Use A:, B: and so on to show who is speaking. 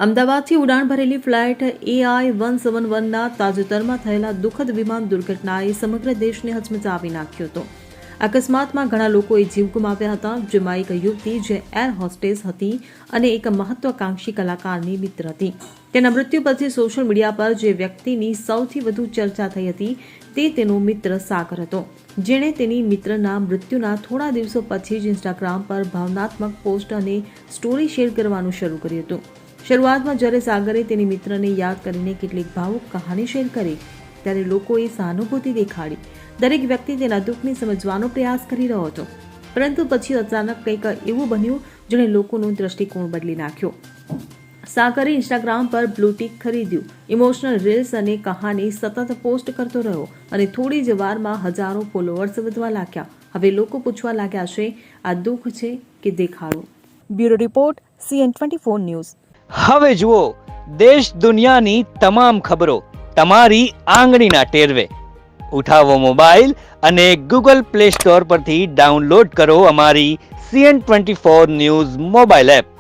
A: અમદાવાદથી ઉડાન ભરેલી ફ્લાઇટ AI-171ના તાજેતરમાં થયેલા દુઃખદ વિમાન દુર્ઘટનાએ સમગ્ર દેશને હચમચાવી નાખ્યો હતો. અકસ્માતમાં ઘણા લોકોએ જીવ ગુમાવ્યા હતા, જેમાં એક યુવતી જે એર હોસ્ટેસ હતી અને એક મહત્વાકાંક્ષી કલાકારની મિત્ર હતી. તેના મૃત્યુ પછી સોશિયલ મીડિયા પર જે વ્યક્તિની સૌથી વધુ ચર્ચા થઈ હતી તે તેનો મિત્ર સાગર હતો, જેણે તેની મિત્રના મૃત્યુના થોડા દિવસો પછી જ ઇન્સ્ટાગ્રામ પર ભાવનાત્મક પોસ્ટ અને સ્ટોરી શેર કરવાનું શરૂ કર્યું હતું. શરૂઆતમાં જ્યારે સાગરે તેની મિત્રને યાદ કરીને કેટલીક ભાવુક કહાની શેર કરી ત્યારે લોકોએ સહાનુભૂતિ દેખાડી. દરેક વ્યક્તિ તેના દુઃખને સમજવાનો પ્રયાસ કરી રહ્યો હતો, પરંતુ પછી અચાનક કંઈક એવું બન્યું જેણે લોકોનો દ્રષ્ટિકોણ બદલી નાખ્યો. સાગરે ઇન્સ્ટાગ્રામ પર બ્લુ ટિક ખરીદ્યું, ઇમોશનલ રીલ્સ અને કહાની સતત પોસ્ટ કરતો રહ્યો અને થોડી જ વારમાં હજારો ફોલોઅર્સ વધવા લાગ્યા. હવે લોકો પૂછવા લાગ્યા છે, આ દુઃખ છે કે દેખાડો?
B: Bureau report CN24 news.
C: હવે જુઓ દેશ દુનિયાની તમામ ખબરો તમારી આંગળીના ટેરવે. ઉઠાવો મોબાઈલ અને Google Play Store પરથી ડાઉનલોડ કરો અમારી CN24 ન્યૂઝ મોબાઈલ એપ.